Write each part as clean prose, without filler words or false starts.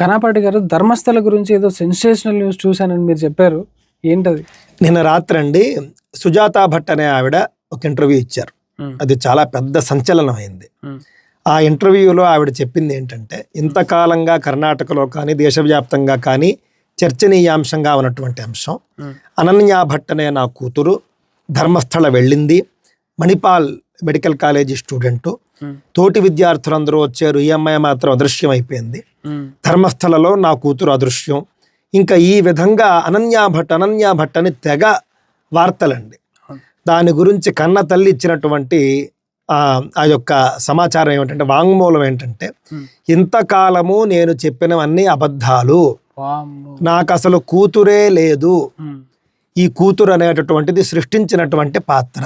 ఘనపాటి గారు, ధర్మస్థల గురించి ఏదో సెన్సేషనల్ న్యూస్ చూశానని మీరు చెప్పారు. ఏంటది? నిన్న రాత్రండి సుజాతా భట్ అనే ఆవిడ ఒక ఇంటర్వ్యూ ఇచ్చారు. అది చాలా పెద్ద సంచలనం అయింది. ఆ ఇంటర్వ్యూలో ఆవిడ చెప్పింది ఏంటంటే, ఇంతకాలంగా కర్ణాటకలో కానీ దేశవ్యాప్తంగా కానీ చర్చనీయాంశంగా ఉన్నటువంటి అంశం, అనన్యా భట్ అనే నా కూతురు ధర్మస్థల వెళ్ళింది, మణిపాల్ మెడికల్ కాలేజీ స్టూడెంటు, తోటి విద్యార్థులందరూ వచ్చారు, ఈ అమ్మాయి మాత్రం అదృశ్యం అయిపోయింది, ధర్మస్థలలో నా కూతురు అదృశ్యం. ఇంకా ఈ విధంగా అనన్యా భట్ అని తెగ వార్తలండి. దాని గురించి కన్న తల్లి ఇచ్చినటువంటి ఆ యొక్క సమాచారం ఏమిటంటే, వాంగ్మూలం ఏంటంటే, ఇంతకాలము నేను చెప్పినవన్నీ అబద్ధాలు, నాకు అసలు కూతురే లేదు, ఈ కూతురు అనేటటువంటిది సృష్టించినటువంటి పాత్ర,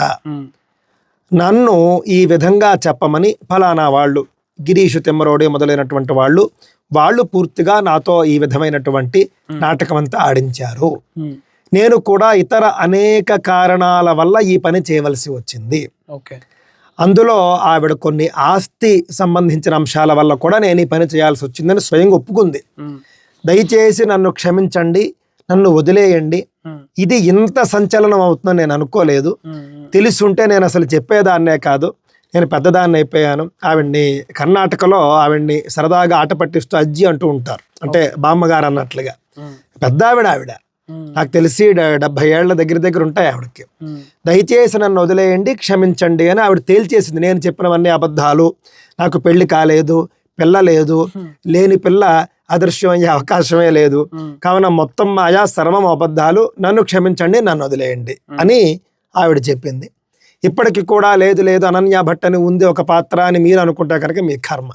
నన్ను ఈ విధంగా చెప్పమని ఫలానా వాళ్ళు, గిరీషు తిమ్మరోడి మొదలైనటువంటి వాళ్ళు పూర్తిగా నాతో ఈ విధమైనటువంటి నాటకం అంతా ఆడించారు. నేను కూడా ఇతర అనేక కారణాల వల్ల ఈ పని చేయవలసి వచ్చింది. అందులో ఆవిడ కొన్ని ఆస్తి సంబంధించిన అంశాల వల్ల కూడా నేను ఈ పని చేయాల్సి వచ్చిందని స్వయంగా ఒప్పుకుంది. దయచేసి నన్ను క్షమించండి, నన్ను వదిలేయండి, ఇది ఇంత సంచలనం అవుతుందని నేను అనుకోలేదు, తెలుసుంటే నేను అసలు చెప్పేదాన్నే కాదు, నేను పెద్దదాన్ని అయిపోయాను. ఆవిడ్ని కర్ణాటకలో ఆవిడ్ని సరదాగా ఆట పట్టిస్తూ అజ్జి అంటూ ఉంటారు, అంటే బామ్మగారు అన్నట్లుగా. పెద్ద ఆవిడ నాకు తెలిసి 70 ఏళ్ల దగ్గర ఉంటాయి ఆవిడకి. దయచేసి నన్ను వదిలేయండి, క్షమించండి అని ఆవిడ తేల్చేసింది. నేను చెప్పినవన్నీ అబద్ధాలు, నాకు పెళ్లి కాలేదు, పిల్ల లేదు, లేని పిల్ల అదృశ్యం అయ్యే అవకాశమే లేదు, కావున మొత్తం మాయా సర్వం అబద్ధాలు, నన్ను క్షమించండి, నన్ను వదిలేయండి అని ఆవిడ చెప్పింది. ఇప్పటికి కూడా లేదు అనన్యా భట్ అని ఉంది ఒక పాత్ర అని మీరు అనుకుంటే కనుక మీ కర్మ.